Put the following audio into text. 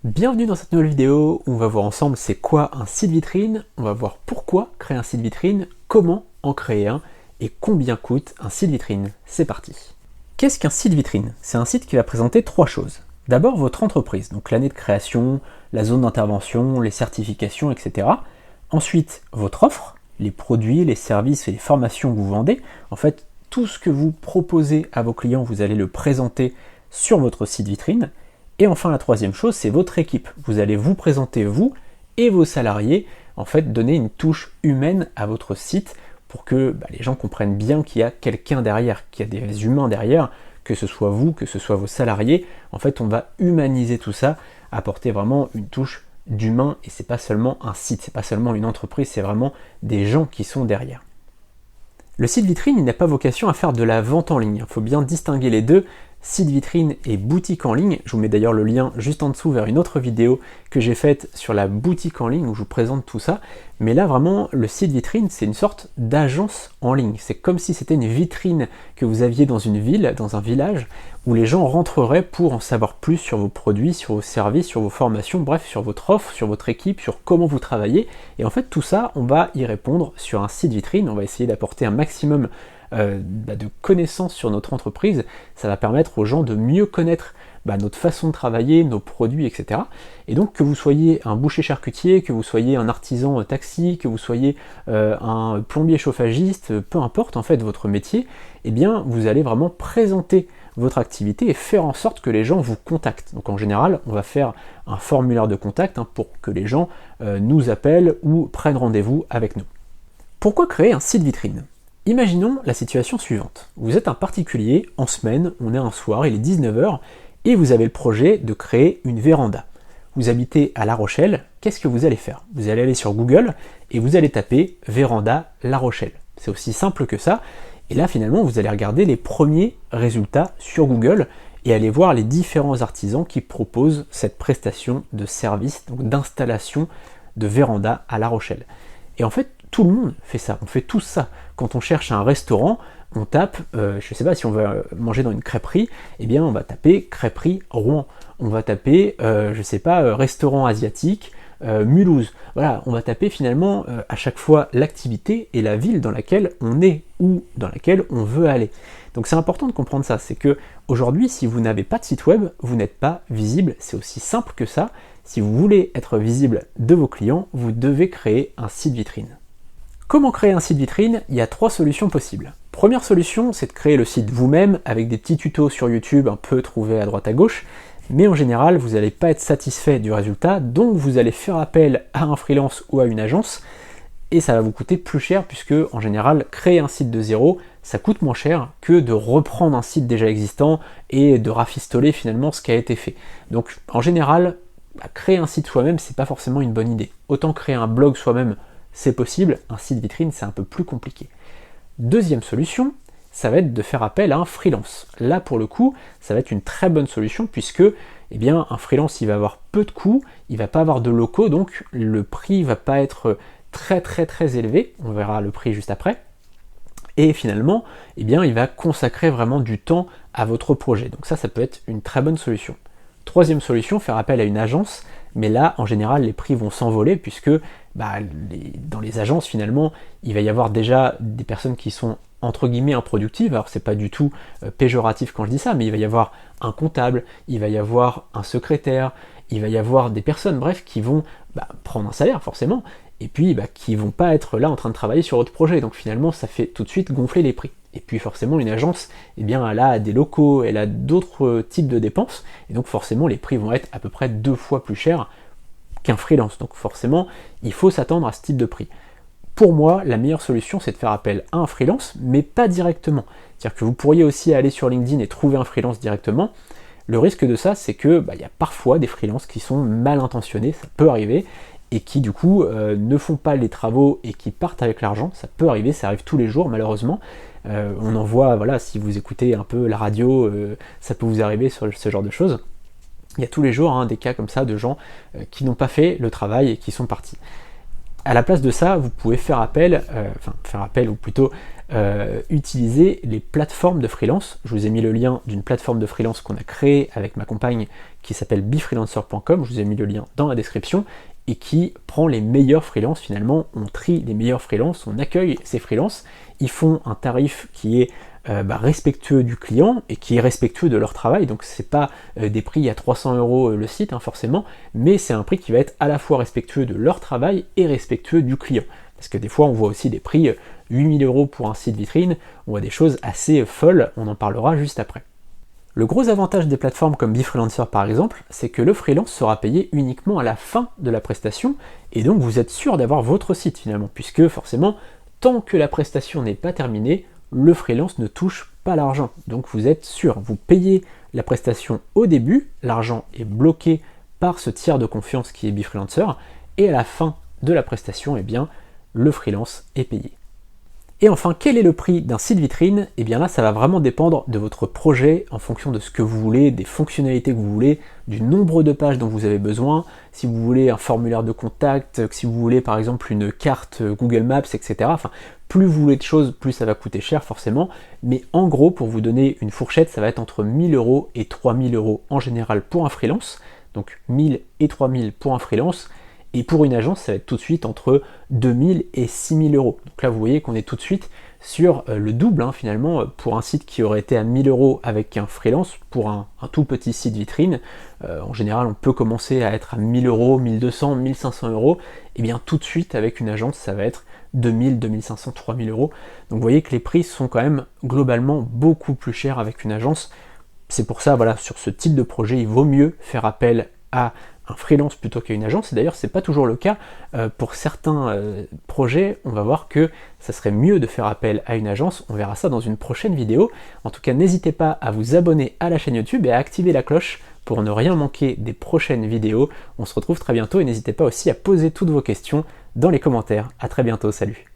Bienvenue dans cette nouvelle vidéo où on va voir ensemble c'est quoi un site vitrine, on va voir pourquoi créer un site vitrine, comment en créer un et combien coûte un site vitrine. C'est parti. Qu'est-ce qu'un site vitrine? C'est un site qui va présenter trois choses. D'abord votre entreprise, donc l'année de création, la zone d'intervention, les certifications, etc. Ensuite votre offre, les produits, les services et les formations que vous vendez. En fait, tout ce que vous proposez à vos clients, vous allez le présenter sur votre site vitrine. Et enfin, la troisième chose, c'est votre équipe. Vous allez vous présenter, vous et vos salariés, en fait, donner une touche humaine à votre site pour que les gens comprennent bien qu'il y a quelqu'un derrière, qu'il y a des humains derrière, que ce soit vous, que ce soit vos salariés. En fait, on va humaniser tout ça, apporter vraiment une touche d'humain, et c'est pas seulement un site, c'est pas seulement une entreprise, c'est vraiment des gens qui sont derrière. Le site vitrine, il n'a pas vocation à faire de la vente en ligne. Il faut bien distinguer les deux. Site vitrine et boutique en ligne. Je vous mets d'ailleurs le lien juste en dessous vers une autre vidéo que j'ai faite sur la boutique en ligne où je vous présente tout ça. Mais là vraiment, le site vitrine, c'est une sorte d'agence en ligne. C'est comme si c'était une vitrine que vous aviez dans une ville, dans un village, où les gens rentreraient pour en savoir plus sur vos produits, sur vos services, sur vos formations, bref, sur votre offre, sur votre équipe, sur comment vous travaillez. Et en fait, tout ça, on va y répondre sur un site vitrine. On va essayer d'apporter un maximum de connaissances sur notre entreprise. Ça va permettre aux gens de mieux connaître notre façon de travailler, nos produits, etc. Et donc que vous soyez un boucher charcutier, que vous soyez un artisan taxi, que vous soyez un plombier chauffagiste, peu importe en fait votre métier, eh bien vous allez vraiment présenter votre activité et faire en sorte que les gens vous contactent. Donc en général, on va faire un formulaire de contact pour que les gens nous appellent ou prennent rendez-vous avec nous. Pourquoi créer un site vitrine ? Imaginons la situation suivante. Vous êtes un particulier, en semaine, on est un soir, il est 19h, et vous avez le projet de créer une véranda. Vous habitez à La Rochelle, qu'est-ce que vous allez faire? Vous allez aller sur Google et vous allez taper véranda La Rochelle. C'est aussi simple que ça. Et là, finalement, vous allez regarder les premiers résultats sur Google et aller voir les différents artisans qui proposent cette prestation de service, donc d'installation de véranda à La Rochelle. Et en fait, tout le monde fait ça, on fait tous ça. Quand on cherche un restaurant, on tape, je ne sais pas, si on veut manger dans une crêperie, eh bien on va taper crêperie Rouen. On va taper, je ne sais pas, restaurant asiatique, Mulhouse. Voilà, on va taper finalement à chaque fois l'activité et la ville dans laquelle on est ou dans laquelle on veut aller. Donc c'est important de comprendre ça, c'est que aujourd'hui, si vous n'avez pas de site web, vous n'êtes pas visible, c'est aussi simple que ça. Si vous voulez être visible de vos clients, vous devez créer un site vitrine. Comment créer un site vitrine? Il y a trois solutions possibles. Première solution, c'est de créer le site vous-même avec des petits tutos sur YouTube un peu trouvés à droite à gauche, mais en général, vous n'allez pas être satisfait du résultat, donc vous allez faire appel à un freelance ou à une agence, et ça va vous coûter plus cher puisque en général, créer un site de zéro, ça coûte moins cher que de reprendre un site déjà existant et de rafistoler finalement ce qui a été fait. Donc en général, créer un site soi-même, c'est pas forcément une bonne idée. Autant créer un blog soi-même, c'est possible, un site vitrine c'est un peu plus compliqué. Deuxième solution, ça va être de faire appel à un freelance. Là pour le coup, ça va être une très bonne solution puisque un freelance il va avoir peu de coûts, il va pas avoir de locaux, donc le prix va pas être très élevé, on verra le prix juste après. Et finalement, il va consacrer vraiment du temps à votre projet. Donc ça peut être une très bonne solution. Troisième solution, faire appel à une agence, mais là, en général, les prix vont s'envoler puisque dans les agences, finalement, il va y avoir déjà des personnes qui sont entre guillemets improductives. Alors, c'est pas du tout péjoratif quand je dis ça, mais il va y avoir un comptable, il va y avoir un secrétaire, il va y avoir des personnes, bref, qui vont prendre un salaire forcément, et puis qui vont pas être là en train de travailler sur votre projet. Donc finalement, ça fait tout de suite gonfler les prix. Et puis forcément, une agence, elle a des locaux, elle a d'autres types de dépenses, et donc forcément, les prix vont être à peu près 2 fois plus chers qu'un freelance. Donc forcément, il faut s'attendre à ce type de prix. Pour moi, la meilleure solution, c'est de faire appel à un freelance, mais pas directement. C'est-à-dire que vous pourriez aussi aller sur LinkedIn et trouver un freelance directement. Le risque de ça, c'est que y a parfois des freelances qui sont mal intentionnés, ça peut arriver, et qui du coup ne font pas les travaux et qui partent avec l'argent. Ça peut arriver, ça arrive tous les jours malheureusement. On en voit, si vous écoutez un peu la radio, ça peut vous arriver sur ce genre de choses. Il y a tous les jours des cas comme ça de gens qui n'ont pas fait le travail et qui sont partis. À la place de ça, vous pouvez faire appel, ou plutôt utiliser les plateformes de freelance. Je vous ai mis le lien d'une plateforme de freelance qu'on a créée avec ma compagne qui s'appelle befreelancer.com, je vous ai mis le lien dans la description, et qui prend les meilleurs freelances finalement. On trie les meilleurs freelances, on accueille ces freelances, ils font un tarif qui est respectueux du client et qui est respectueux de leur travail. Donc c'est pas des prix à 300 € le site forcément, mais c'est un prix qui va être à la fois respectueux de leur travail et respectueux du client. Parce que des fois on voit aussi des prix 8000 € pour un site vitrine, on voit des choses assez folles, on en parlera juste après. Le gros avantage des plateformes comme Befreelancer par exemple, c'est que le freelance sera payé uniquement à la fin de la prestation, et donc vous êtes sûr d'avoir votre site finalement, puisque forcément, tant que la prestation n'est pas terminée, le freelance ne touche pas l'argent. Donc vous êtes sûr, vous payez la prestation au début, l'argent est bloqué par ce tiers de confiance qui est Befreelancer, et à la fin de la prestation, eh bien, le freelance est payé. Et enfin, quel est le prix d'un site vitrine? Et bien là, ça va vraiment dépendre de votre projet, en fonction de ce que vous voulez, des fonctionnalités que vous voulez, du nombre de pages dont vous avez besoin, si vous voulez un formulaire de contact, si vous voulez par exemple une carte Google Maps, etc. Enfin, plus vous voulez de choses, plus ça va coûter cher forcément. Mais en gros, pour vous donner une fourchette, ça va être entre 1000 € et 3000 € en général pour un freelance. Donc 1000 et 3000 pour un freelance. Et pour une agence, ça va être tout de suite entre 2000 et 6000 €. Donc là, vous voyez qu'on est tout de suite sur le double, finalement, pour un site qui aurait été à 1000 € avec un freelance, pour un tout petit site vitrine. En général, on peut commencer à être à 1000 €, 1200, 1500 €. Et bien tout de suite, avec une agence, ça va être 2000, 2500, 3000 €. Donc vous voyez que les prix sont quand même globalement beaucoup plus chers avec une agence. C'est pour ça, voilà, sur ce type de projet, il vaut mieux faire appel à un freelance plutôt qu'à une agence, et d'ailleurs c'est pas toujours le cas. Pour certains projets, on va voir que ça serait mieux de faire appel à une agence, on verra ça dans une prochaine vidéo. En tout cas, n'hésitez pas à vous abonner à la chaîne YouTube et à activer la cloche pour ne rien manquer des prochaines vidéos. On se retrouve très bientôt et n'hésitez pas aussi à poser toutes vos questions dans les commentaires. À très bientôt, salut.